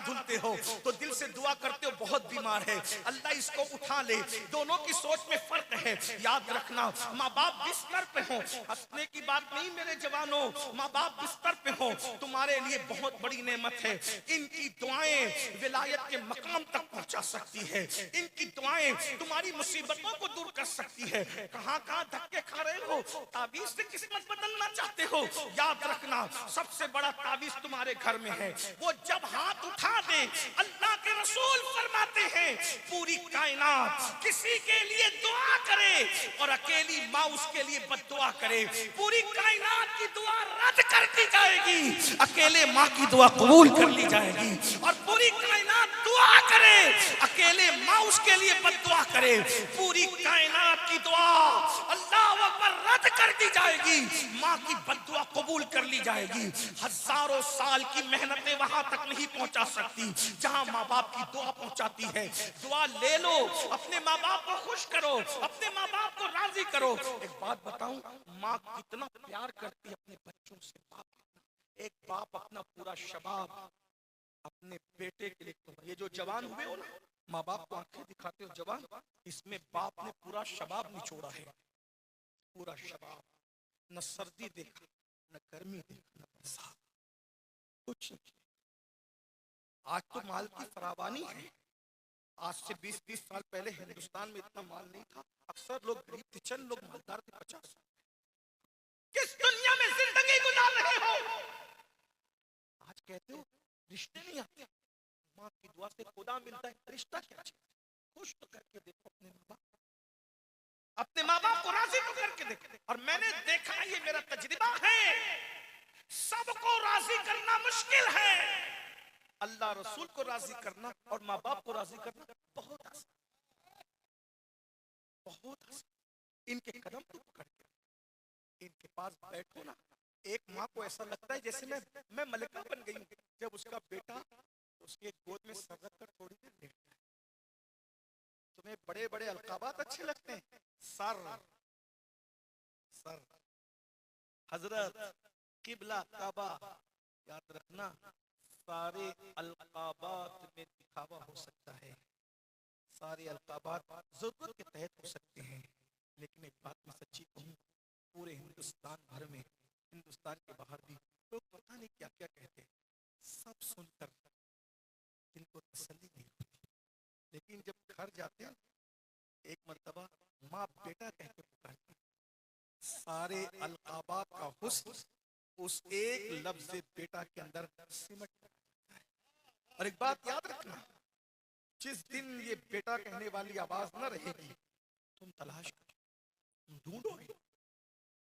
धुलते हो तो दिल से दुआ करते हो बहुत बीमार है, अल्लाह इसको उठा ले। दोनों की सोच में फर्क है। याद रखना, माँ बाप बिस्तर पे हो, हंसने की बात नहीं मेरे जवानों, माँ बाप बिस्तर पे हो, तुम्हारे लिए बहुत बड़ी नेमत है। इनकी दुआएं विलायत के मकाम तक पहुंचा सकती है। इनकी दुआएं तुम्हारी मुसीबतों को दूर कर सकती है। कहां कहां धक्के खा रहे हो, ताबीज से किस्मत बदलना चाहते हो, याद रखना सबसे बड़ा ताबीज तुम्हारे घर में है। वो जब हाथ उठा दे, अल्लाह के रसूल फरमाते हैं पूरी कायनात किसी के लिए दुआ करे और अकेली माँ उसके लिए बद्दुआ करे, पूरी कायनात की दुआ रद्द कर दी जाएगी, अकेले माँ की दुआ कबूल कर ली जाएगी। और पूरी कायनात दुआ करे, अकेले माँ उसके लिए बद्दुआ करे, पूरी कायनात की दुआ अल्लाह अकबर रद्द कर दी जाएगी, माँ की बद्दुआ कबूल कर ली जाएगी। हजारों साल की मेहनतें वहां तक नहीं पहुंचा सकती जहां माँ बाप की दुआ पहुंचाती है। दुआ ले लो, अपने माँ बाप को खुश करो, अपने माँ बाप को राजी करो। एक बात बताऊं, माँ कितना प्यार करती है अपने बच्चों से। बाप, एक बाप अपना पूरा शबाब अपने बेटे के लिए, ये जो जवान हुए हो ना, माँ बाप को आंखें दिखाते हो जवान, इसमें बाप ने पूरा शबाब निचोड़ा है, पूरा शबाब। न सर्दी देखा, न गर्मी देखा, न बरसात, कुछ नहीं। आज तो माल की फरावानी है, आज से 20-20 साल पहले हिंदुस्तान में इतना माल नहीं था। अक्सर लोग गरीब थे, चंद लोग मालदार थे। 50 किस दुनिया में जिंदगी गुजार रहे हो? आज कहते हो रिश्ते नहीं आते, माँ की दुआ से खुदा मिलता है। रिश्ता क्या चीज? खुश तो करके देखो अपने माँ बाप, अपने माँ बाप को राजी तो करके देखो। और मैंने देखा, ये मेरा तजुर्बा है, सबको राजी करना मुश्किल है, अल्लाह रसूल को राजी करना और माँ बाप को राजी करना बहुत आसान, बहुत आसान। इनके कदम तो पकड़ के, इनके पास बैठो ना, एक माँ को ऐसा लगता है जैसे मैं मलिका बन गई हूँ जब उसका बेटा उसके गोद में सर रखकर थोड़ी देर लेटता है। तुम्हें बड़े बड़े अलकाबात अच्छे लगते हैं, सर, सर, हजरत, किबला, काबा, याद रखना सारे अलकाबात में दिखावा हो सकता है, सारे अलकाबात जरूरत के तहत हो सकते हैं। लेकिन एक बात मैं सच्ची कहूँ, पूरे हिंदुस्तान भर में, हिंदुस्तान के बाहर भी लोग पता नहीं क्या क्या कहते हैं, सब सुनकर दिल को तसल्ली नहीं होती। लेकिन जब घर जाते हैं, एक मर्तबा माँ बेटा कह के पुकारती, सारे अलकाबात का हुस्न उस एक लफ्ज बेटा के अंदर सिमट जाता है। और एक बात याद रखना, जिस दिन ये बेटा कहने वाली आवाज न रहेगी, तुम तलाश करो, तुम ढूंढोगे,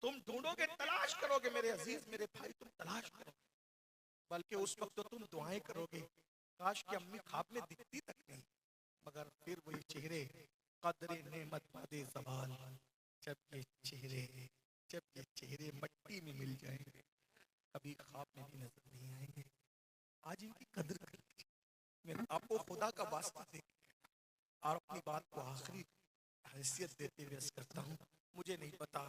तुम ढूंढोगे, तलाश करोगे मेरे अजीज, मेरे भाई, तुम तलाश करोगे। बल्कि उस वक्त तो तुम दुआएं करोगे, काश कि अम्मी ख्वाब में दिखती तक नहीं, मगर फिर वही चेहरे कदरे नेमत बादे ज़वाल, जब ये चेहरे मट्टी में मिल जाएंगे, कभी ख्वाब में भी नजर नहीं आएंगे। आज इनकी कदर कर लीजिए, मैं आपको खुदा का वास्ता दे और अपनी बात को आखिरी हैसियत देते हुए करता हूँ। मुझे नहीं पता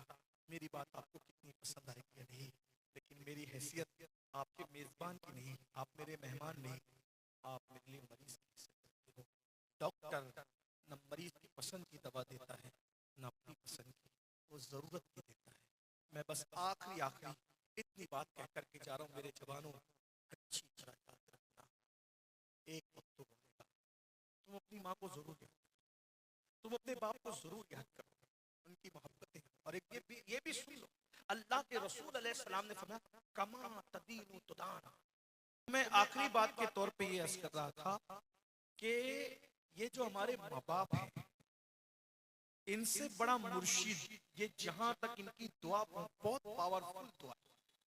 मेरी बात आपको कितनी पसंद आएगी या नहीं, लेकिन मेरी हैसियत आपके मेजबान की नहीं, आप मेरे मेहमान नहीं, आप मेरे लिए मरीज की सकते हो। डॉक्टर न मरीज की पसंद की दवा देता है, न अपनी पसंद की, वो जरूरत की देता है। मैं बस आखिरी इतनी बात कह करके जा रहा हूँ मेरे जवानों, अच्छी तरह याद रखना, एक वक्त तो बनेगा, तुम अपनी माँ को जरूर याद करो, तुम अपने बाप को जरूर याद करो, उनकी मोहब्बतें। और एक ये भी सुन लो, अल्लाह के रसूल अलैहिस्सलाम ने फरमाया कमा तदीनु तुदान। मैं आखिरी बात के तौर पे ये अर्ज कर रहा था कि ये जो हमारे माँ बाप हैं, इनसे बड़ा मुर्शिद, ये जहां तक इनकी दुआ बहुत पावरफुल दुआ,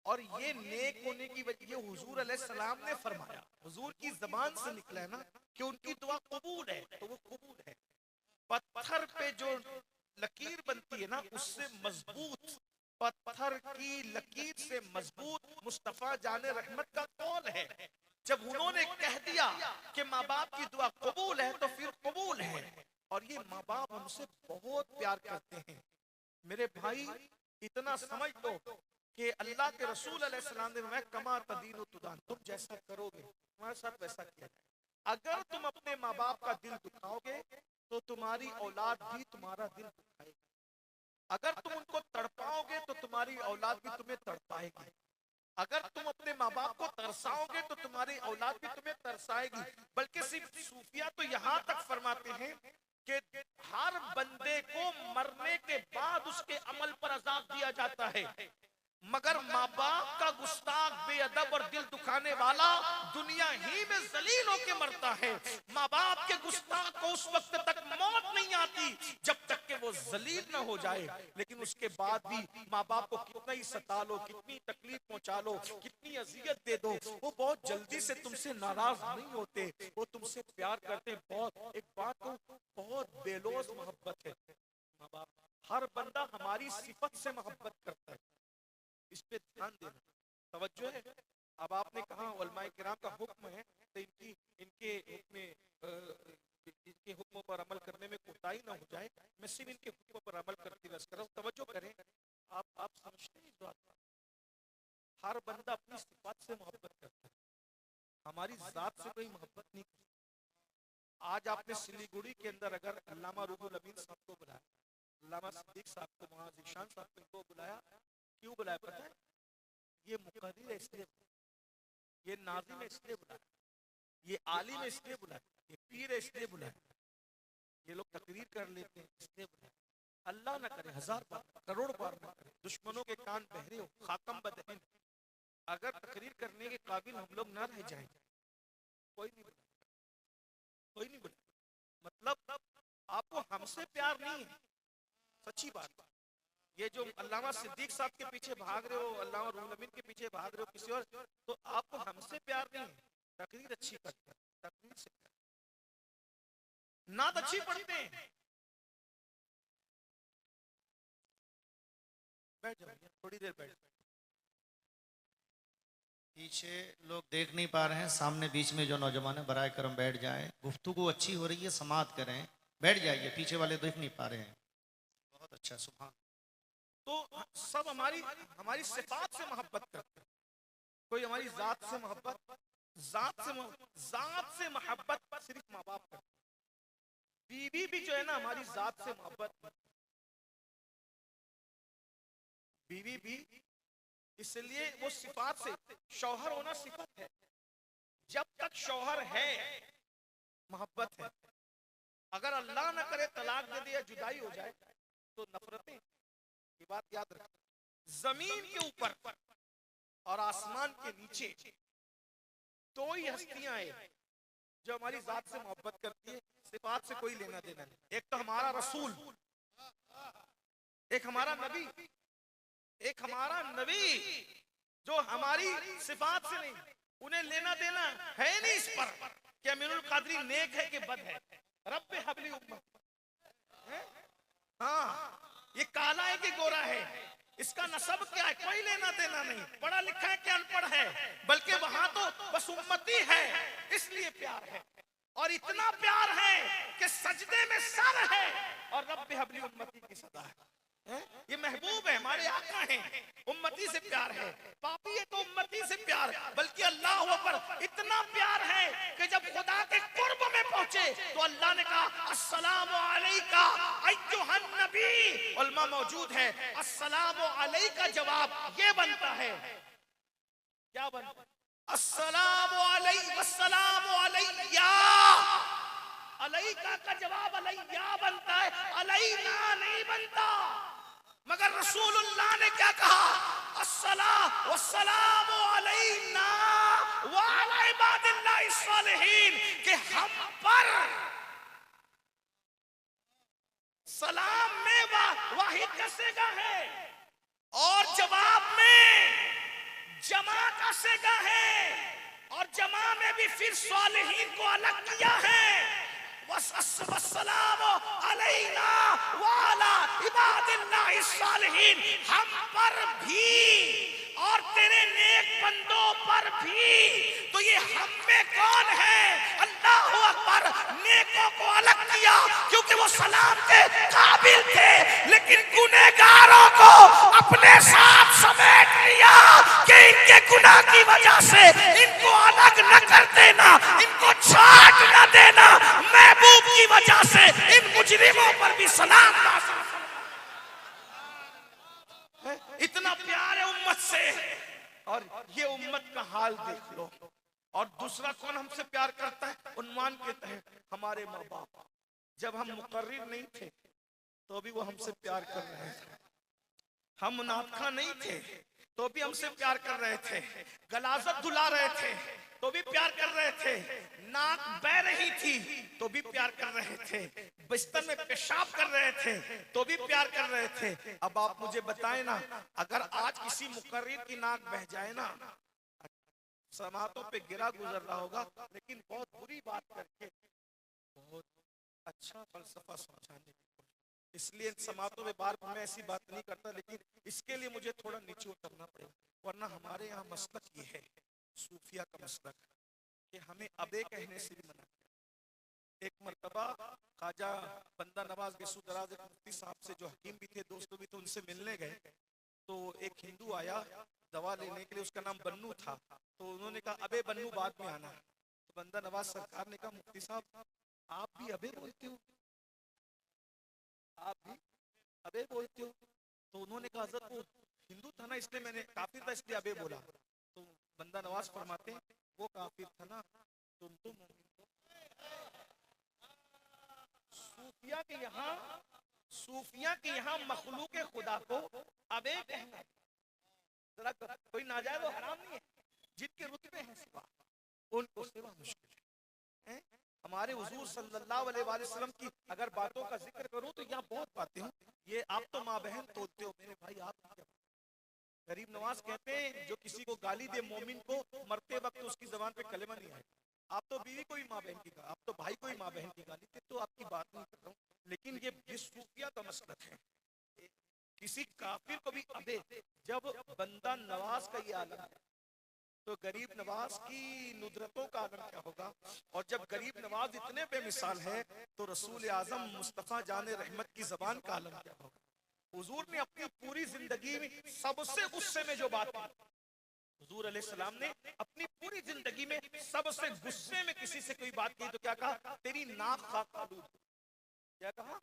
और ये नेक होने की वजह, ये हुजूर अलैहिस्सलाम ने फरमाया, हुजूर की जबान से निकला है ना कि उनकी दुआ कबूल है, तो वो कबूल है। पत्थर पे जो लकीर बनती है ना, उससे मजबूत, पत्थर की लकीर से मजबूत मुस्तफा जाने रहमत का कौल है। जब उन्होंने कह दिया कि माँ बाप की दुआ कबूल है, तो फिर कबूल है। और ये माँ बाप हमसे बहुत प्यार करते हैं मेरे भाई, इतना समझ लो कि अल्लाह के रसूल अलैहिस्सलाम ने फरमाया कमा तदीनु तुदान, तुम जैसा करोगे तुम्हारे साथ वैसा किया जाए। अगर तुम अपने माँ बाप का दिल दुखाओगे तो तुम्हारी औलाद भी तुम्हारा दिल दुखाएगी। अगर तुम उनको तड़पाओगे तो तुम्हारी औलाद भी तुम्हें तड़पाएगी। अगर तुम अपने माँ बाप को तरसाओगे तो तुम्हारी औलाद भी तुम्हें तरसाएगी। बल्कि सिर्फ सूफिया तो यहाँ तक फरमाते हैं कि हर बंदे को मरने के बाद उसके अमल पर अजाब दिया जाता है, मगर माँ बाप का गुस्ताख, बेअदब और दिल दुखाने वाला दुनिया ही में जलील होके मरता है। माँ बाप के गुस्ताख को उस वक्त तक मौत नहीं आती जब तक कि वो जलील न हो जाए। लेकिन उसके बाद भी माँ बाप को कितना ही सता लो, कितनी तकलीफ पहुंचा लो, कितनी अजियत दे दो, वो बहुत जल्दी से तुमसे नाराज नहीं होते, वो तुमसे प्यार करते हैं। बहुत एक बात को, बहुत बेलोज मोहब्बत है माँ बाप। हर बंदा हमारी सिफत से मोहब्बत करता है, इस पे ध्यान देना, तवज्जो है। अब आपने कहा उलमाए किराम का हुक्म है तो इनके हुक्मों पर अमल करने में कोताही ना हो जाए। मैं सिर्फ इनके हुक्मों पर अमल करती रह कर, तवज्जो करें। आप समझते हैं इस बात को? हर बंदा अपनी सिफात से मोहब्बत करता है, हमारी जात से कोई मोहब्बत नहीं करता। आज आपने सिलीगुड़ी के अंदर अगर अल्लामा रूहुल अमीन साहब को बुलाया, अल्लामा सिद्दीक साहब को, वहां ज़ीशान साहब को बुलाया, क्यों बुलाया पता है? ये मुक़र्रिर है इसलिए, ये नाज़िम है इसलिए बुलाया, ये आलिम है इसलिए बुलाया, ये पीर है इसलिए बुलाया, ये लोग तकरीर कर लेते हैं इसलिए बुलाया। अल्लाह ना करे, 1000 बार, करोड़ बार ना करे, दुश्मनों के कान बहरे हो, खाकम बदहन, अगर तकरीर करने के काबिल हम लोग ना रह जाएं, कोई नहीं बुलाया, कोई नहीं बुलाया। मतलब आपको हमसे प्यार नहीं है, सच्ची बात। ये जो अल्लामा सिद्दीक साहब के पीछे भाग रहे हो, अल्लामा रूहुल अमीन के पीछे भाग रहे हो किसी और, तो आपको हमसे प्यार नहीं है। तकरीर अच्छी करते हैं, तकरीर से नात अच्छी पढ़ते हैं। बैठ जाओ, थोड़ी देर बैठ। पीछे लोग देख नहीं पा रहे हैं, सामने बीच में जो नौजवान है बराए करम बैठ जाएं। गुफ्तगू अच्छी हो रही है, समात करें, बैठ जाइए, पीछे वाले देख नहीं पा रहे हैं। बहुत अच्छा, सुभान। तो सब हमारी सिफात से मोहब्बत करते हैं, कोई हमारी जात से मोहब्बत, जात से मोहब्बत सिर्फ माँ बाप करते हैं। बीवी भी जो है ना हमारी जात से मोहब्बत, बीवी भी इसलिए वो सिफात से, शौहर होना सिफत है, जब तक शौहर है मोहब्बत है। अगर अल्लाह ना करे तलाक दे दे या जुदाई हो जाए तो नफरतें। ये बात याद रखें। जमीन के ऊपर और आसमान के नीचे दो ही हस्तियां हैं जो हमारी जात से मोहब्बत करती है, सिफात से कोई लेना देना नहीं। एक तो हमारा रसूल, एक हमारा नबी, एक हमारा नबी जो हमारी सिफात से नहीं, उन्हें लेना देना है नहीं इस पर कि अमीरुल कादरी नेक है कि बद है। रब्बे हबली उम्मत, हाँ ये काला है कि गोरा है, इसका नसब क्या है, कोई लेना देना नहीं, पढ़ा लिखा है कि अनपढ़ है, बल्कि वहां तो बस उम्मती है, इसलिए प्यार है। और इतना प्यार है कि सजदे में सर है और रब्बे हबली उम्मती की सदा है। ये महबूब है, हमारे आका हैं, उम्मती से प्यार है। पापी है तो उम्मती से प्यार, बल्कि अल्लाह पर इतना प्यार है कि जब खुदा के कुर्ब में पहुंचे तो अल्लाह ने कहा अस्सलामु अलैका अय्युहन नबी। उलमा मौजूद है, अस्सलामु अलैका जवाब ये बनता है, क्या बनता है? अस्सलामु अलैका वस्सलामु अलैया। अलैका का जवाब अलैया बनता है, अलैना नहीं बनता। मगर रसूलुल्लाह ने क्या कहा? अस्सलाम वस्सलामु अलैना व अला इबादिल्लाहि सालिहीन, कि हम पर सलाम में वाहिद का सेगा है और जवाब में जमा का सेगा है, और जमा में भी फिर सालिहीन को अलग किया है। वस्सलामु अलैना व अला इबादिल्लाहि सालिहीन, हम पर भी और तेरे नेक बंदों पर भी। तो ये हम में कौन है? अल्लाहु अकबर। नेकों को अलग किया क्योंकि वो सलाम के काबिल थे, लेकिन गुनहगारों को अपने साथ समेट लिया कि इनके गुनाह की वजह से इनको अलग न कर देना। और ये उम्मत का हाल देख लो। और दूसरा कौन हमसे प्यार करता है? उन्वान के तहत हमारे माँ बाप। जब हम मुकर्रिर नहीं थे तो भी वो हमसे प्यार कर रहे थे, हम मुनाफिका नहीं थे तो भी हमसे प्यार कर रहे थे, गलाजत दुला रहे थे तो भी प्यार कर रहे थे, नाक बह रही थी तो भी प्यार कर रहे थे, बिस्तर में पेशाब कर रहे थे तो भी प्यार कर रहे थे। अब आप मुझे बताएं ना, अगर आज किसी मुकर्रिर की नाक बह जाए ना, समातों पे गिरा गुजर रहा होगा, लेकिन बहुत बुरी बात करके बहुत अच्छा फलसफा समझाने की कोशिश। इसलिए समातों में बार मैं ऐसी बात नहीं करता, लेकिन इसके लिए मुझे थोड़ा नीचे उतरना पड़ेगा, वरना हमारे यहाँ मसलक ये है, सूफिया का मसलक, कि हमें अबे कहने से भी मना किया। एक मर्तबा ख्वाजा बंदा नवाज गेसुदराज मुफ्ती साहब से, जो हकीम भी थे, दोस्तों भी थे, उनसे मिलने गए तो एक हिंदू आया दवा लेने के लिए, उसका नाम बन्नू था। तो उन्होंने कहा अबे बन्नू बाद में आना। तो बंदा नवाज सरकार ने कहा मुफ्ती साहब आप भी अबे बोलते हो, आप भी अबे बोलते हो? तो उन्होंने कहा हज़रत वो हिंदू था ना, इसलिए मैंने, काफिर था इसलिए अबे बोला। तो बंदा नवाज फरमाते हैं वो काफिर था ना, तुम तो सूफिया के यहाँ मखलूक खुदा को अबे कहना जरा कोई नाजायज और हराम नहीं है। जिनके रुतबे हैं सिवा, उनको सिवा मुश्किल है। हमारे हुजूर सल्लल्लाहु अलैहि वसल्लम की अगर बातों का जिक्र करूं तो यहाँ बहुत बातें हैं। ये आप तो माँ बहन तोलते हो, मेरे भाई आप क्या? गरीब नवाज कहते हैं जो किसी को गाली दे मोमिन को, मरते वक्त उसकी जबान पे कलेमा नहीं आए। आप तो बीवी को ही माँ बहन की, आप तो भाई को ही माँ बहन की गाली दे, तो आपकी बात नहीं कर रहा हूँ, लेकिन ये सूफिया का मसलक है। किसी काफिर को भी अबे, जब बंदा नवाज का ये आलम है तो गरीब नवाज की नुदरतों का आलम क्या होगा? और जब गरीब नवाज इतने बेमिसाल है तो रसूल आजम मुस्तफा जाने रहमत की जबान का आलम क्या होगा? हुजूर ने अपनी पूरी जिंदगी में सबसे गुस्से में जो बात की, हुजूर अलैहिस्सलाम ने अपनी पूरी जिंदगी में सबसे गुस्से में किसी से कोई बात की तो क्या कहा? तेरी नाक खाक आलूद। क्या कहा?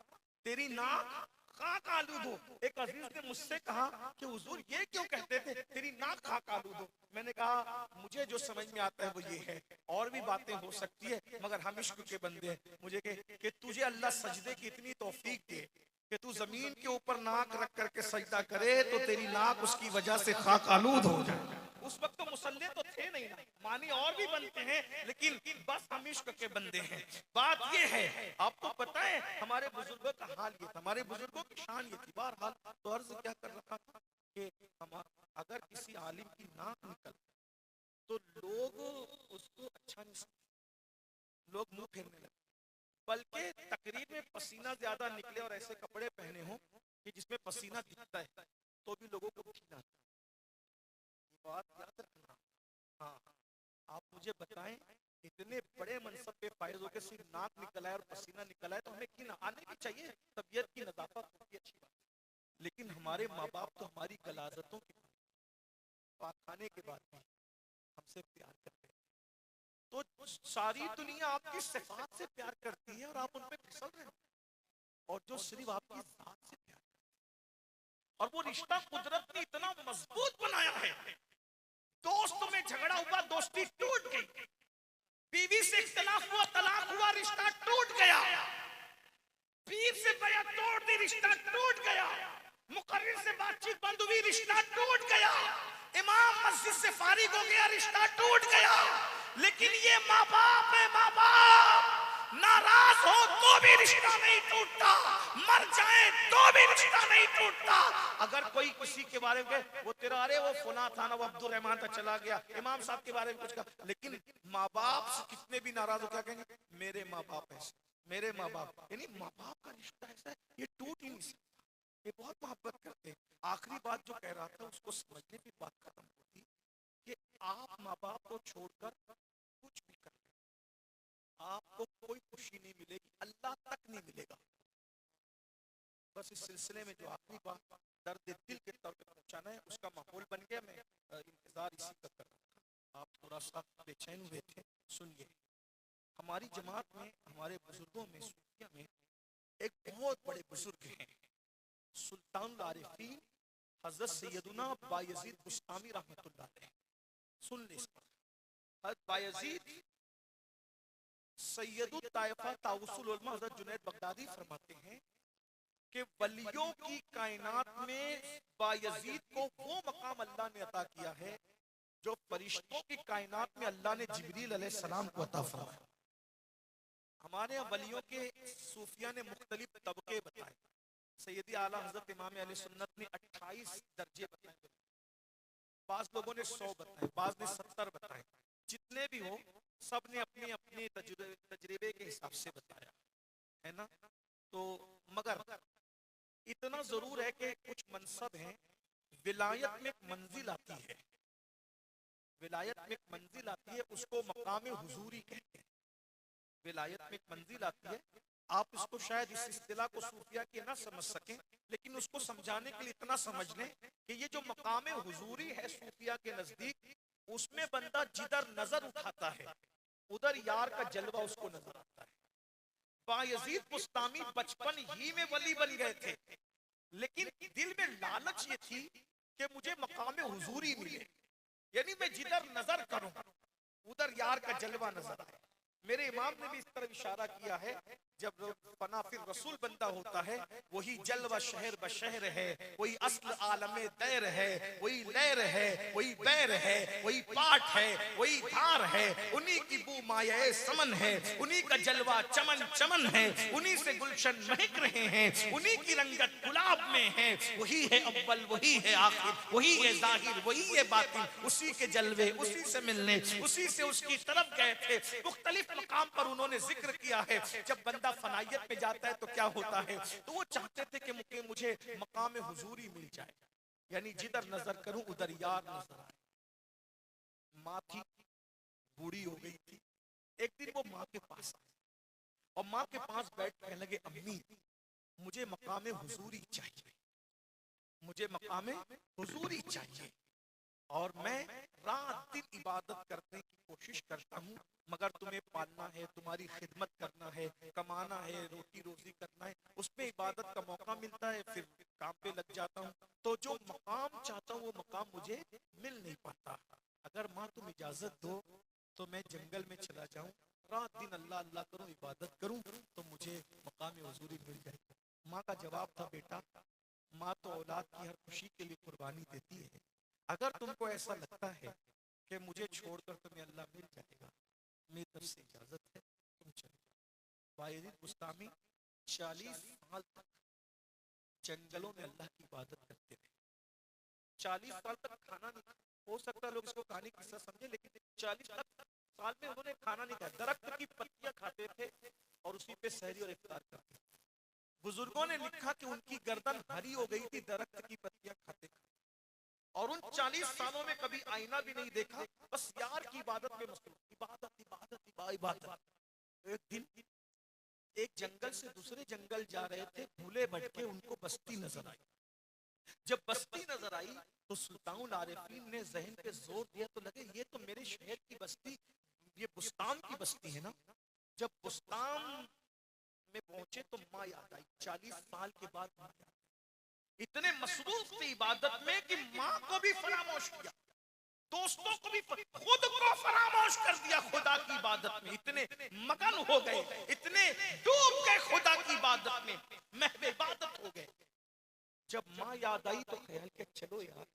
तेरी नाक खाक आलूद हो। एक अजीज ने मुझसे कहा कि हुजूर ये क्यों कहते थे तेरी नाक खाक आलूद हो? मैंने कहा मुझे जो समझ में आता है वो ये है, और भी बातें हो सकती है, मगर हम इश्क के बंदे हैं। मुझे कि तुझे अल्लाह सजदे की इतनी तौफीक दे कि तू जमीन के ऊपर नाक रख करके सजदा करे तो तेरी नाक उसकी वजह से खाक आलूद हो जाए। उस वक्त तो मुसल्ले तो थे नहीं ना, मानी और भी बनते हैं, लेकिन बस हम इश्क के बंदे हैं। बात ये है, आपको पता है हमारे बुजुर्गों का हाल ये था, हमारे बुजुर्गों की शान ये थी। बहरहाल तो अर्ज क्या कर रखा था कि अगर किसी आलिम की नाक निकल तो लोग उसको अच्छा नहीं समझते, लोग मुंह फेरने लगे, बल्कि तकरीर में पसीना ज्यादा निकले और ऐसे कपड़े पहने हो कि जिसमें पसीना दिखता है तो भी लोगों को घिना। बात याद रखना। हाँ, आप मुझे बताएं, इतने बड़े मनसब पे फायज होकर सिर्फ नाक निकला है और पसीना निकला है तो हमें घिना आने की चाहिए, तबीयत की नजाफत होती है, अच्छी बात। लेकिन हमारे माँ बाप तो हमारी गलाजतों की पाक खाने के बाद भी हमसे प्यार करते हैं। तो सारी दुनिया आपकी सिफात से प्यार करती है और आप उन पे फिसल रहे हैं, और जो सिर्फ आपकी जात से प्यार करते हैं। और वो रिश्ता कुदरत ने इतना मजबूत बनाया है, दोस्त में झगड़ा हुआ दोस्ती टूट गई, बीवी से इख्तिलाफ हुआ तलाक हुआ रिश्ता टूट गया, पीर से बैत तोड़ दी रिश्ता टूट गया, मुकर्रिर से बातचीत बंद हुई रिश्ता टूट गया, इमाम मस्जिद से फारिग हो गया रिश्ता टूट गया। लेकिन ये माँ बाप है, माँ बाप नाराज हो तो भी रिश्ता नहीं टूटता, मर जाए तो भी रिश्ता नहीं टूटता। अगर कोई किसी के बारे में वो तेरा, अरे वो फुला था ना, वो अब्दुल रहमान था चला गया, इमाम साहब के बारे में कुछ कहा, लेकिन माँ बाप से कितने भी नाराज हो क्या कहेंगे? मेरे माँ बाप ऐसे, मेरे माँ बाप। यानी माँ बाप का रिश्ता ऐसा है, ये टूट ही नहीं सकता, ये बहुत मोहब्बत करते हैं। आखिरी बात जो कह रहा था उसको समझने की बात खत्म होती कि आप माँ बाप को छोड़कर कुछ भी कर ले, आपको कोई खुशी नहीं मिलेगी, अल्लाह तक नहीं मिलेगा। बस इस सिलसिले में जो आखिरी बात दर्द दिल के तौर पे पहुंचाना है, उसका माहौल बन गया। मैं इंतजार इसी का कर रहा था, आप थोड़ा सा बेचैन हुए थे। सुनिए, हमारी जमात में, हमारे बुजुर्गों में, सूफिया में एक बहुत बड़े बुजुर्ग हैं, सुल्तान आरिफीन हजरत सैयदुना बायजीद बुस्तामी रहमतुल्लाह अलैह। सुन ले इसको। हज़रत बायजीद सैयदुत ताइफा ताउसुल उलमा हज़रत जुनैद बगदादी फरमाते हैं कि वलियों की कायनात में बायजीद को वो मकाम अल्लाह ने अता किया है जो फरिश्तों की कायनात में अल्लाह ने जिब्रील अलैहिस्सलाम को अता फरमाया। हमारे यहाँ वलियों के सूफिया ने मुख्तलिफ तबके बताए। सैयदी आला हजरत इमाम अहले सुन्नत ने 28 दर्जे बताए, बाज लोगों ने 100 बताए, बाज ने 70 बताए। जितने भी हो सब ने अपने अपने तजर्बे के हिसाब से बताया है ना। तो मगर इतना जरूर है कि कुछ मनसब हैं, विलायत में एक मंजिल आती है, विलायत में एक मंजिल आती है, उसको मकाम हुजूरी कहते हैं। विलायत में एक मंजिल आती है, आप इसको शायद इस इस्तिलाह को सूफिया की ना समझ सकें, लेकिन उसको समझाने के लिए इतना समझ लें कि ये जो मकाम हुजूरी है सूफिया के नजदीक, उसमें बंदा जिधर नजर उठाता है उधर यार का जलवा उसको नजर आता है। बायजीद बुस्तामी बचपन ही में वली बन गए थे, लेकिन दिल में लालच ये थी कि मुझे मकाम हुजूरी मिले, यानी मैं जिधर नजर करूं उधर यार का जलवा नजर आए। मेरे इमाम ने भी इस तरह इशारा किया है, जब फना फिर रसूल बंदा होता है वही जलवा शहर बशहर है, वही अस्ल आलमे दैर है, वही लैर है, वही बैर है, वही पाठ है, वही धार है, उन्हीं की बू माये समन है, उन्हीं का जलवा चमन चमन है, उन्हीं से गुलशन महक रहे हैं, उन्हीं की रंगत गुलाब में है, वही है अव्वल वही है आखिर, वही है जाहिर वही है बातिन, उसी के जलवे उसी से मिलने उसी से उसकी तरफ गए थे। मुख्तलिफ मकाम पर उन्होंने जिक्र किया है। जब बंदा फनायत में जाता है तो क्या होता है, तो वो चाहते थे कि मुझे मकाम हुजूरी मिल जाए, यानी जिधर नजर करूं उधर यार नजर आए। माँ थी, बूढ़ी हो गई थी। एक दिन वो माँ के पास आई और माँ के पास बैठ कहने लगे, अम्मी मुझे मकाम हुजूरी चाहिए, मुझे मकाम हुजूरी चाहिए, और मैं रात दिन इबादत करने की कोशिश करता हूँ, मगर तुम्हें पालना है, तुम्हारी खिदमत करना है, कमाना है, रोटी रोजी करना है, उसमें इबादत का मौका मिलता है, फिर काम पे लग जाता हूँ, तो जो मकाम चाहता हूँ वो मकाम मुझे मिल नहीं पाता। अगर माँ तुम इजाजत दो तो मैं जंगल में चला जाऊं, रात दिन अल्लाह अल्लाह करूं, इबादत करूं, तो मुझे मकाम हुजूरी मिल जाए। माँ का जवाब था, बेटा माँ तो औलाद की हर खुशी के लिए कुर्बानी देती है, अगर तुमको ऐसा लगता है कि मुझे छोड़कर तुम्हें अल्लाह मिल जाएगा, मेरी तरफ से इजाजत है, तुम चले जाओ। बायजीद बुस्तामी 40 साल तक जंगलों में अल्लाह की इबादत करते रहे। 40 साल तक खाना नहीं खाया। हो सकता है लोग इसको कहानी किस्सा समझे, लेकिन 40 साल में उन्होंने खाना नहीं खाया, दरख्त की पत्तियां खाते थे और उसी पे सहरी और इफ्तार करते थे। बुजुर्गों ने लिखा कि उनकी गर्दन हरी हो गई थी दरख्त की पत्तियां खाते खाते, और उन 40 सालों में कभी आईना भी नहीं देखा, बस यार की इबादत में मसरूफ, इबादत इबादत इबादत। एक दिन एक जंगल से दूसरे जंगल जा रहे थे, भूले भटके उनको बस्ती नजर आई। जब बस्ती नजर आई तो सुल्तानुल आरिफीन ने जहन पे जोर दिया, तो लगे ये तो मेरे शहर की बस्ती, ये बुस्तान की बस्ती है ना। जब बुस्तान में पहुंचे तो माँ याद आई, 40 साल के बाद माँ याद आई। इतने मसरूफ थे इबादत में कि माँ को भी फरामोश किया, दोस्तों को भी, खुद को फरामोश कर दिया खुदा की इबादत में। इतने मगन हो गए, इतने डूब गए खुदा की इबादत में, महव इबादत हो गए। जब माँ याद आई तो ख्याल के चलो यार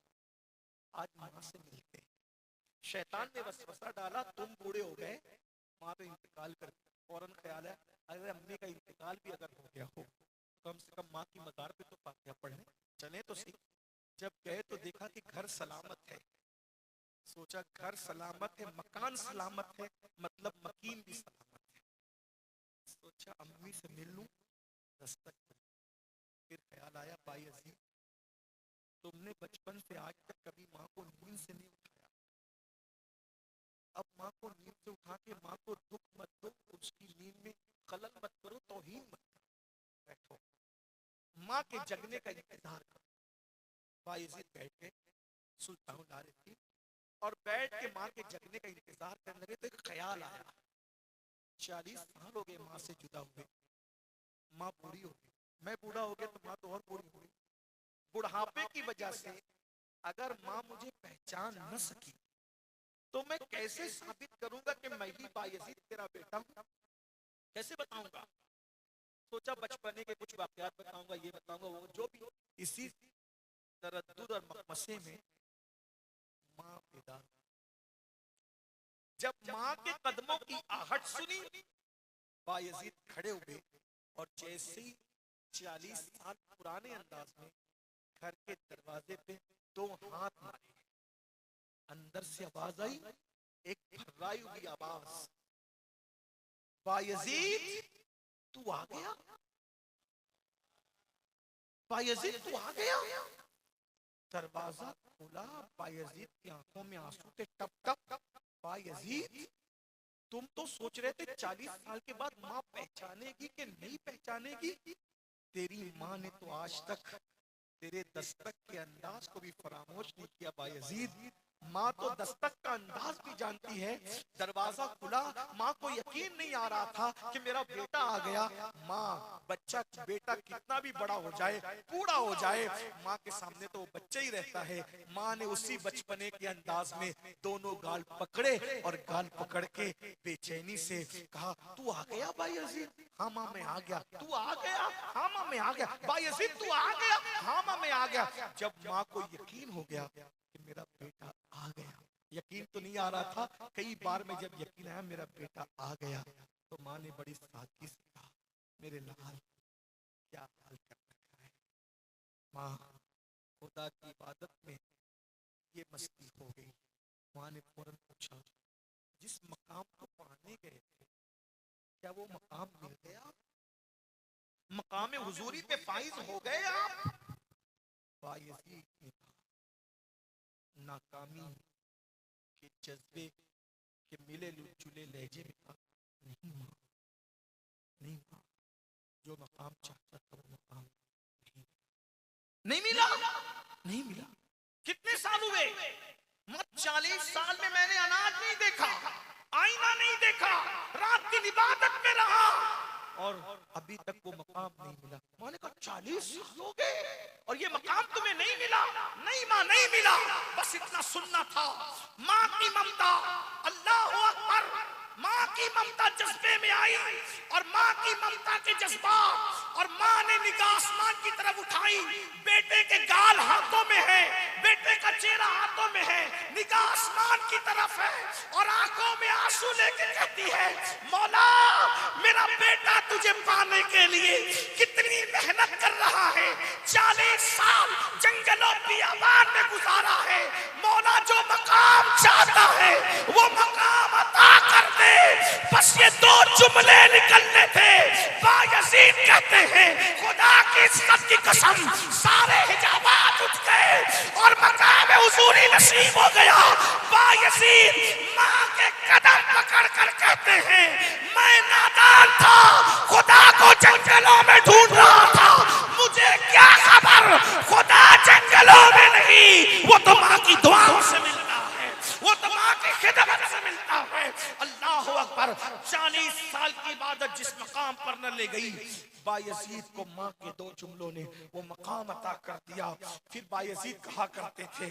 आज माँ से मिलते। शैतान ने वसवसा डाला, तुम बूढ़े हो गए, माँ तो इंतकाल कर, फौरन ख्याल है अगर अम्मी का इंतकाल भी अगर हो गया हो, कम से कम माँ की मजार पे तो फातिहा पढ़ने चले तो सही। जब गए तो देखा कि घर सलामत है, सोचा घर सलामत है, मकान सलामत है, मतलब मकीन भी सलामत है। सोचा अम्मी से मिल लूं, दस्तक। फिर ख्याल आया, बायजीद तुमने बचपन से आज तक कभी माँ को नींद से नहीं उठाया, अब माँ को नींद से उठा के माँ को दुख मत दो, उसकी नींद में खलल मत करो, तौहीन मत करो, बैठो माँ के जगने का इंतजार करो। बायजीद बैठ गए, सुल्तानुल आरिफीन, और बैठ के माँ के जगने का इंतजार करने लगे। तो एक ख्याल आया, 40 साल हो गए माँ से जुदा हुए, माँ बूढ़ी हो गई, मैं बूढ़ा हो गया तो माँ तो और बूढ़ी हो गई। बुढ़ापे की वजह से अगर माँ मुझे पहचान न सकी तो मैं कैसे साबित करूंगा कि मैं ही बायजीद तेरा बेटा हूं? कैसे बताऊंगा? सोचा बचपने के कुछ वाकयात बताऊंगा, ये बताऊंगा वो, जो भी। इसी तरद्दुद और मकमसे में माँ पैदा। जब माँ के कदमों की आहट सुनी, बायजीद खड़े हुए और जैसे ही 40 साल पुराने अंदाज में घर के दरवाजे पे 2 हाथ मारे, अंदर से आवाज आई, एक भर्राई हुई आवाज, बायजीद तू आ गया, बायजीद तू आ गया। दरवाजा खोला, बायजीद की आंखों में आंसू थे टप टप। बायजीद तुम तो सोच रहे थे 40 साल के बाद माँ पहचानेगी कि नहीं पहचानेगी, तेरी माँ ने तो आज तक तेरे दस्तक के अंदाज को भी फरामोश नहीं किया। बायजीद माँ तो दस्तक का अंदाज भी जानती है। दरवाजा खुला, माँ को यकीन नहीं आ रहा था कि मेरा बेटा आ गया। माँ बच्चा बेटा कितना भी बड़ा हो जाए, बूढ़ा हो जाए, माँ के सामने तो वो बच्चा ही रहता है। माँ ने उसी बचपने के अंदाज में दोनों गाल पकड़े और गाल पकड़ के बेचैनी से कहा, तू आ गया बायजीद? हाँ माँ मैं आ गया। तू आ गया? हाँ माँ मैं आ गया। बायजीद तू आ गया? हाँ माँ मैं आ गया। जब माँ को यकीन हो गया कि मेरा बेटा आ गया, यकीन तो नहीं आ रहा था, कई बार में जब यकीन आया मेरा बेटा आ गया, तो माँ ने बड़ी सादगी से कहा, मेरे लाल क्या हाल कर रखा है? माँ खुदा की इबादत में ये मस्ती हो गई। माँ ने फौरन पूछा, जिस मकाम को पाने गए थे क्या वो मकाम मिल गया? मकाम हुजूरी पे फाइज हो गए आप? बायजीद ने कहा, नाकामी के जज्बे के मिले जुले लहजे में कहा, नहीं माँ, नहीं माँ, जो मकाम चाहता था वो मकाम नहीं मिला, नहीं मिला। कितने साल हुए? 40 साल में मैंने अनाज नहीं देखा, आईना नहीं देखा, रात दिन इबादत में रहा और अभी तक वो मकाम नहीं मिला। माँ ने कहा 40 साल हो गए और ये मकाम तुम्हें नहीं मिला? नहीं माँ नहीं मिला, बस इतना सुनना था। माँ की ममता, अल्लाह अकबर, माँ की ममता जज्बे में आई और माँ की ममता के जज्बात, और माँ ने निगाह आसमान की तरफ उठाई। बेटे के गाल हाथों में है, बेटे का चेहरा हाथों में है, निगाह आसमान की तरफ है और आंखों में आंसू लेके कहती है, मौला मेरा बेटा तुझे पाने के लिए कितनी मेहनत कर रहा है, 40 साल जंगलों बियाबान में गुजारा है। मौला जो मकाम चाहता है वो मकाम अता कर दे। बस ये 2 जुमले निकलने थे। बायजीद कहते हैं, खुदा की इज्जत की कसम, सारे हिजाबात उठ गए और मकाम हुजूरी नसीब हो गया। बायजीद माँ के कदम पकड़ कर कहते हैं, मैं नादान था, खुदा को जंगलों में ढूंढ रहा था, मुझे क्या खबर खुदा जंगलों में नहीं, वो तो माँ की दुआओं से मिलता है, वो तो माँ की खिदमत से मिलता है। अल्लाह अकबर। 40 साल की इबादत जिस मकाम पर न ले गई, बायजीद को माँ के 2 जुमलों ने वो मकाम अता कर दिया। फिर बायजीद कहा करते थे,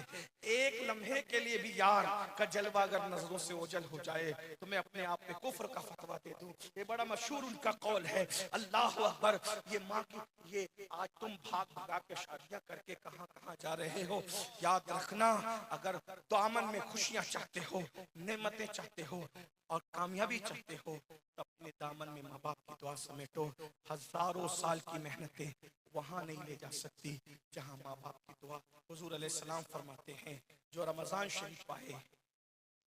एक लम्हे के लिए भी यार का जलवा अगर नजरों से ओझल हो जाए तो मैं अपने आप पे कुफ्र का फतवा दे दूं। ये बड़ा मशहूर उनका कौल है। अल्लाह अकबर। ये माँ की, ये आज तुम भाग भगा के शादियां करके कहां कहां जा रहे हो, याद रखना, अगर दामन में खुशियां चाहते हो, नेमतें चाहते हो और कामयाबी चाहते हो तो अपने दामन में माँ बाप की दुआ समेटो। हजारों साल की मेहनतें वहां नहीं ले जा सकती जहां माँ बाप की दुआ। हुजूर अलैहिस्सलाम फरमाते हैं, जो रमजान शरीफ आए,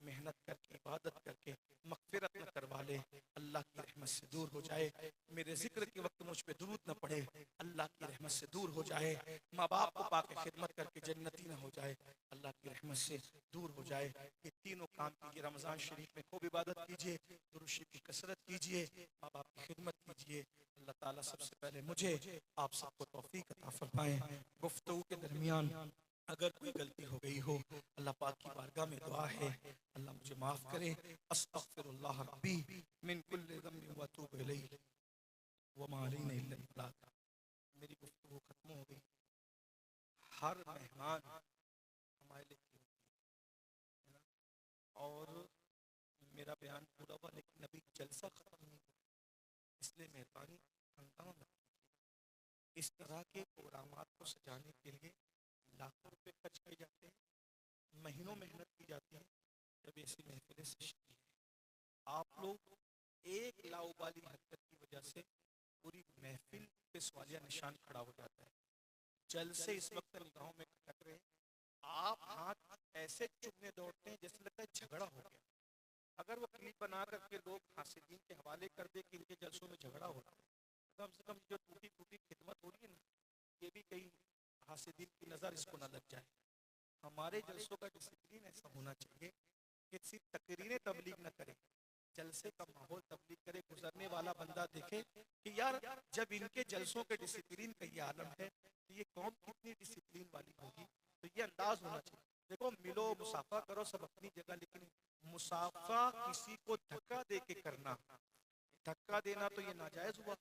मेहनत करके इबादत करके मगफिरत न करवा ले, अल्लाह की रहमत से दूर हो जाए। मेरे जिक्र के वक्त मुझ पे दुरूद न पड़े, अल्लाह की रहमत से दूर हो जाए। माँ बाप को पाके खिदमत करके जन्नती न हो जाए, अल्लाह की रहमत से दूर हो जाए। ये तीनों काम कीजिए। रमजान शरीफ में खूब इबादत कीजिए, दुरूद शरीफ की कसरत कीजिए, माँ बाप की खिदमत कीजिए। अल्लाह ताला सबसे पहले मुझे आप सबको तौफीक अता फरमाए। गुफ्तगू के दरमियान अगर कोई गलती हो गई हो, अल्लाह पाक की बारगाह में दुआ है, अल्लाह मुझे माफ करे। अस्तगफिरुल्लाह रब्बी मिन कुल्लि ज़म्बिन व अतूबु इलैहि व मा अलैना इल्ला अल बलाग। मेरी गुफ्तगू खत्म हो गई। हर मेहमान हमारे लिए कीमती है ना? और बयान पूरा हुआ, लेकिन अभी जलसा खत्म नहीं हुआ, इसलिए मेहरबानी हंगामा मत कीजिए। इस तरह के प्रोग्रामात को सजाने के लिए लाखों रुपए खर्च किए जाते हैं, महीनों मेहनत की जाती है, जब ऐसी महफिलें सजती है। आप लोग एक लाउबाली हरकत की वजह से पूरी महफिल पे सवालिया निशान खड़ा हो जाता है। जल से इस वक्त निगाहों में खटक रहे हैं, आप हाथ ऐसे चुमने दौड़ते हैं जैसे लगता है झगड़ा हो गया। अगर वो क्लिप बना करके लोग हासिदीन के हवाले कर दे कि इनके जलसों में झगड़ा हो रहा है, कम से कम जो टूटी फूटी खिदमत हो रही है ना, ये भी कहीं हासिदीन की नज़र इसको ना लग जाए। हमारे जलसों का डिसिप्लिन ऐसा होना चाहिए कि सिर्फ तकरीरें तबलीग न करें, जलसे का माहौल तबलीग करे। गुजरने वाला बंदा देखे कि यार जब इनके जलसों के डिसिप्लिन का ये आलम है तो ये कौम कितनी डिसिप्लिन वाली होगी। तो ये अंदाज होना चाहिए। देखो, मिलो मुसाफा करो सब अपनी जगह, लेकिन मुसाफा किसी को धक्का दे के करना, धक्का देना तो ये नाजायज हुआ।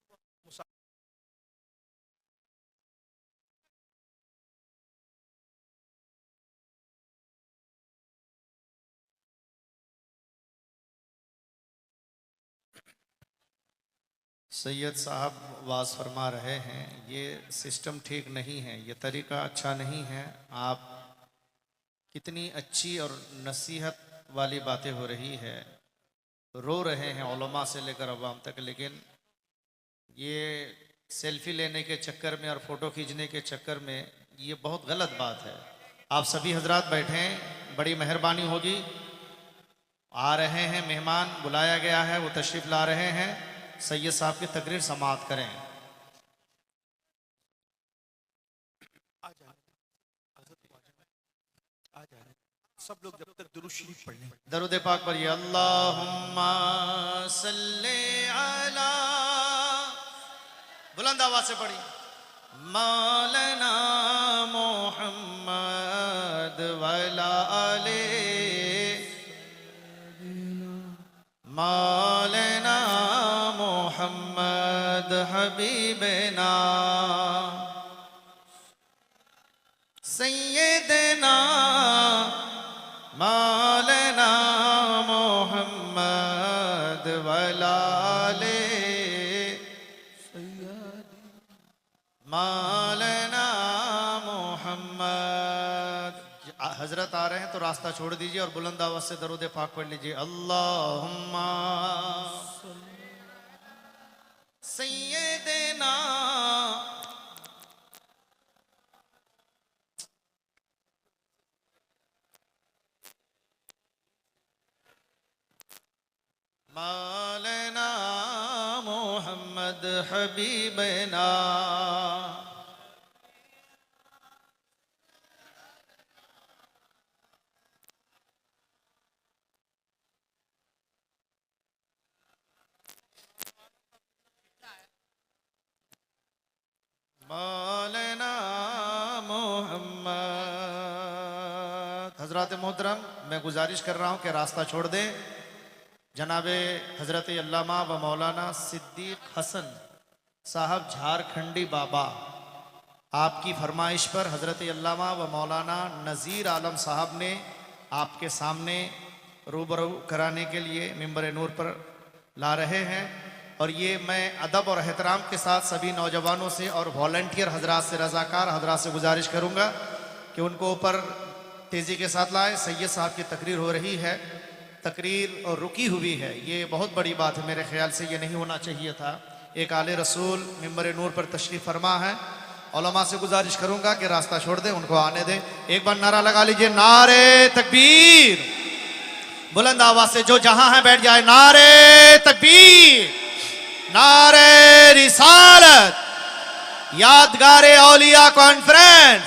सैयद साहब वाज फरमा रहे हैं, ये सिस्टम ठीक नहीं है, ये तरीका अच्छा नहीं है। आप कितनी अच्छी और नसीहत वाली बातें हो रही है, रो रहे हैं उलमा से लेकर अवाम तक, लेकिन ये सेल्फी लेने के चक्कर में और फ़ोटो खींचने के चक्कर में ये बहुत गलत बात है। आप सभी हजरात बैठें, बड़ी मेहरबानी होगी। आ रहे हैं मेहमान, बुलाया गया है, वो तशरीफ़ ला रहे हैं। सैयद साहब की तकरीर समाप्त करें। आ जाए सब लोग जब तक दुरूद शरीफ पढ़ लें। दरूद पाक पढ़िए। अल्लाहुम्मा सल्ले अला, बुलंद आवाज से पढ़िए। मौलाना मोहम्मद वला आले, मौलाना मोहम्मद हबीबना, सैयदना मौलाना मोहम्मद वलाले, मौलाना मोहम्मद। हजरत आ रहे हैं तो रास्ता छोड़ दीजिए और बुलंद आवाज से दरूद पाक पढ़ लीजिए। अल्लाहुम्मा सैयदना, मौलाना मोहम्मद हबीबना, मौलाना मोहम्मद। हजरत मोहतरम, मैं गुजारिश कर रहा हूँ कि रास्ता छोड़ दें। जनाबे हजरत अल्लामा व मौलाना सिद्दीक हसन साहब झारखंडी बाबा, आपकी फरमाइश पर हजरत अल्लामा व मौलाना नज़ीर आलम साहब ने आपके सामने रूबरू कराने के लिए मिंबर नूर पर ला रहे हैं। और ये मैं अदब और एहतराम के साथ सभी नौजवानों से और वॉलंटियर हजरात से, रज़ाकार हजरात से गुजारिश करूँगा कि उनको ऊपर तेज़ी के साथ लाएँ। सैयद साहब की तकरीर हो रही है, तकरीर और रुकी हुई है, ये बहुत बड़ी बात है। मेरे ख्याल से ये नहीं होना चाहिए था। एक आले रसूल मिंबर नूर पर तशरीफ़ फरमा है। उलमा से गुजारिश करूँगा कि रास्ता छोड़ दें, उनको आने दें। एक बार नारा लगा लीजिए, नारे तकबीर। बुलंद आवाज से जो जहां है बैठ जाए। नारे तकबीर, नारे रिसालत। यादगारे औलिया कॉन्फ्रेंस,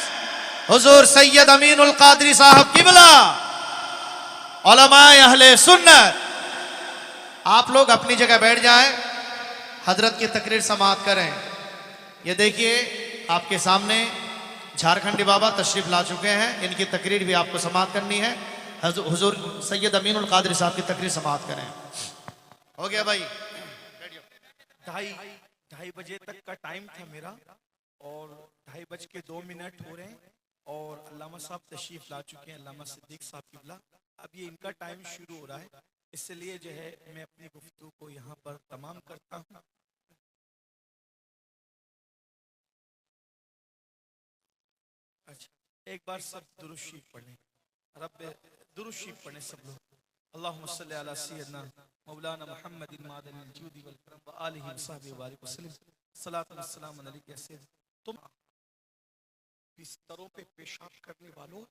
हुजूर सैयद अमीनुल कादरी साहब किबला, उलमाए अहले सुन्नत। आप लोग अपनी जगह बैठ जाएं, हजरत की तकरीर समाप्त करें। ये देखिए आपके सामने झारखंडी बाबा तशरीफ ला चुके हैं, इनकी तकरीर भी आपको समाप्त करनी है। हुजूर सैयद अमीनुल कादरी साहब की तकरीर समाप्त करें। हो गया भाई? ढाई बजे तक का टाइम था मेरा और 2:02 हो रहे हैं और अल्लामा साहब तशरीफ ला चुके हैं, अल्लामा सिद्दीक साहब किबला। अब ये इनका टाइम शुरू हो रहा है। इसलिए जो है मैं अपनी गुफ्तगू को यहाँ पर तमाम करता हूँ। अच्छा, एक बार सब दुरूद शरीफ पढ़ें, रब दुरूद शरीफ पढ़ें सब लोग। अल्लाहुम्मा सल्ली अला सय्यदना मौलाना मुहम्मदिन मादनिल जूदी वल करम व आलिहि व सहबिहि व बारिक वसल्लम। सलातु व सलाम अलैका सय्यद। तुम बिस्तरों पे पेशाब करने वालों,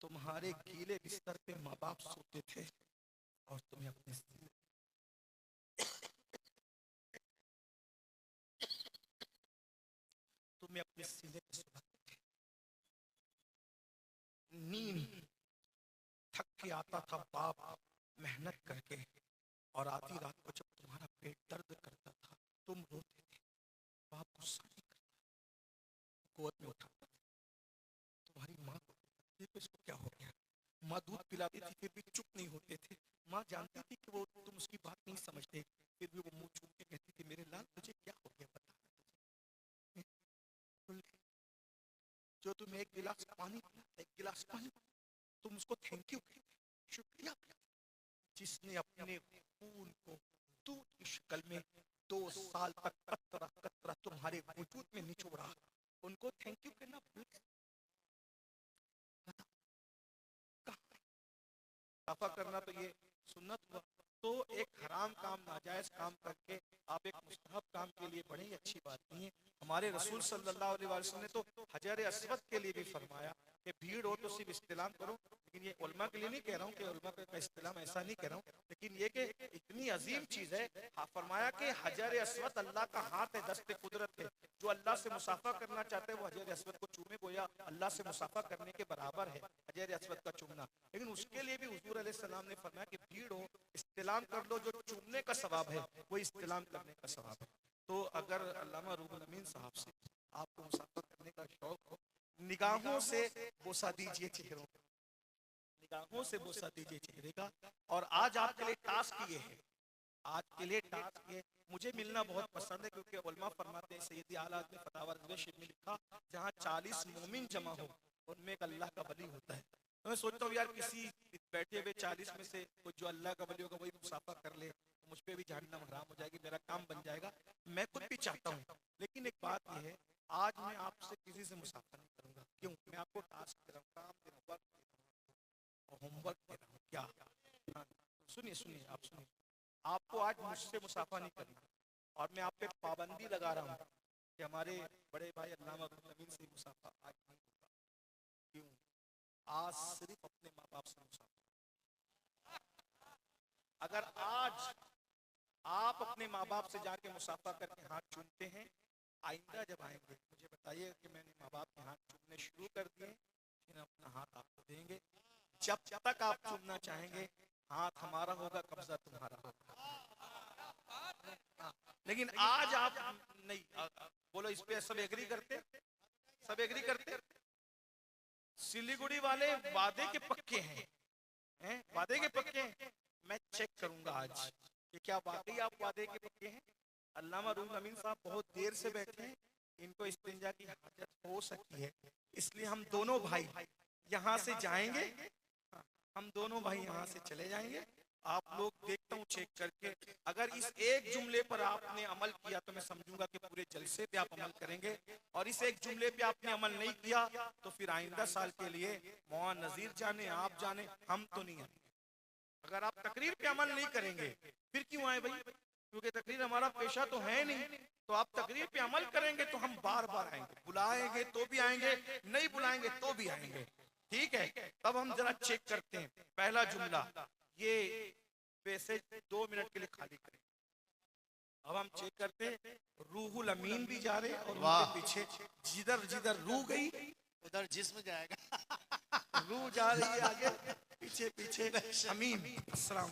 तुम्हारे गीले बिस्तर पे माँ बाप सोते थे और तुम्हें अपने सीने पे सुलाते थे। नींद थक के आता था बाप मेहनत करके, और आधी रात को जब तुम्हारा पेट दर्द करता था तुम रोते थे, बाप गुस्सा नहीं करता, गोद में उठाता था। तुम्हारी माँ को देखो इसको क्या हो गया, माँ दूध पिलाती थी फिर भी चुप नहीं होते थे। माँ जानती थी कि वो तुम उसकी बात नहीं समझते, फिर भी वो मुंह चूम के कहती थी मेरे लाल तुझे क्या हो गया बता तुझे। जो तुम्हें एक गिलास पानी पिलाता, एक गिलास पानी, तुम उसको थैंक यू कहते, शुक्रिया। जिसने अपने खून को दूध की शक्ल में 2 साल तक कतरा कतरा तुम्हारे वजूद में निचोड़ा, उनको थैंक यू कहना भूल गए। साफा करना तो ये सुन्नत हुआ, तो एक हराम काम नाजायज काम करके आप एक मुस्तहब काम के लिए बड़ी अच्छी बात नहीं है। हमारे रसूल सल्लल्लाहु अलैहि वसल्लम ने तो हजर अस्वद के लिए भी फरमाया कि भीड़ हो तो सिर्फ इस्तिलाम करो। लेकिन ये उलमा के लिए नहीं कह रहा हूँ कि उलमा का इस्तिलाम ऐसा नहीं कह रहा हूँ, लेकिन ये कि इतनी अजीम चीज है। हाँ, फरमाया कि हजर अस्वद अल्लाह का हाथ है, दस्ते कुदरत है। जो अल्लाह से मुसाफा करना चाहते हैं वो हजर अस्वद को चूमे, गोया अल्लाह से मुसाफा करने के बराबर है हजर अस्वद का चूमना। लेकिन उसके लिए भी हुजूर अलैहिस्सलाम ने फरमाया कि भीड़ हो इस्तिलाम कर लो, जो चूमने का सवाब है वो इस्तिलाम करने का सवाब है। तो अगर अल्लामा रूहुल अमीन साहब से आपको मुसाफा करने का शौक हो, निगाहों से बोसा दीजिए चेहरों, निगाहों से बोसा दीजिए चेहरे का। और आज आपके लिए टास्क ये है, आज के लिए टास्क ये, मुझे मिलना बहुत पसंद है क्योंकि उलमा फरमाते हैं, सैयदी आला ने फतावा रज़विया में लिखा, जहाँ 40 मोमिन जमा हो उनमें एक अल्लाह का वली होता है। तो मैं सोचता हूँ यार किसी बैठे हुए 40 में से कोई जो अल्लाह का वली होगा वही मुसाफा कर ले, तो मुझ पे भी जहन्नम हराम हो जाएगी, मेरा काम बन जाएगा। मैं खुद भी चाहता हूँ, लेकिन एक बात यह है, आज मैं आपसे किसी से मुसाफा नहीं करूंगा। क्यों? मैं आपको टास्क दे रहा हूँ, काम दे रहा हूँ, और होमवर्क दे रहा हूँ। क्या? हाँ, सुनिए सुनिए, आप सुनिए, आपको आज मुझसे मुसाफा नहीं करना, और मैं आप पे पाबंदी लगा रहा हूँ कि हमारे बड़े भाई अल्लामा रूहुल अमीन से मुसाफा आज नहीं होगा। क्यों? आज सिर्फ अपने माँ बाप से मुसाफा। अगर आज आप अपने माँ बाप से जाके मुसाफा करके हाथ चूमते हैं, आइंदा जब आएंगे मुझे बताइए कि मैंने माँ बाप के हाथ चूमने शुरू कर दिए, फिर अपना हाथ आपको देंगे। जब तक आप चूमना चाहेंगे हाथ हमारा होगा, कब्जा तुम्हारा होगा। लेकिन आज आप नहीं, बोलो इस पे सब एग्री करते, सब एग्री करते। सिलीगुड़ी वाले वादे के पक्के हैं, वादे के पक्के हैं। मैं चेक करूंगा आज कि क्या वाकई आप वादे के पक्के हैं। अल्लामा रूहुल अमीन साहब बहुत देर से बैठे हैं, इनको इस्तिंजा की हाजत हो सकती है, इसलिए हम दोनों भाई यहाँ से जाएंगे, हम दोनों भाई यहाँ से चले जाएंगे। आप लोग देखता हूँ चेक करके, अगर इस एक जुमले पर आपने अमल किया तो मैं समझूंगा कि पूरे जलसे पे आप अमल करेंगे, और इस एक जुमले पे आपने अमल नहीं किया तो फिर आइंदा साल के लिए मौलाना नजीर जाने, आप जाने, हम तो नहीं आएंगे। अगर आप तकरीर पे अमल नहीं करेंगे फिर क्यों आए भाई? क्योंकि तकरीर हमारा पेशा तो है नहीं। तो आप तकरीर पे अमल करेंगे तो हम बार बार आएंगे, बुलाएंगे तो भी आएंगे, नहीं बुलाएंगे तो भी आएंगे। ठीक है, तब हम जरा चेक करते हैं। पहला जुमला, ये पैसे 2 मिनट के लिए खाली करें। अब हम चेक करते हैं, रूहुल अमीन भी जा रहे हैं और उनके पीछे जिधर जिधर रूह गई उधर जिस्म जाएगा। रूह जा रही है आगे, पीछे पीछे अमीन। अस्सलाम।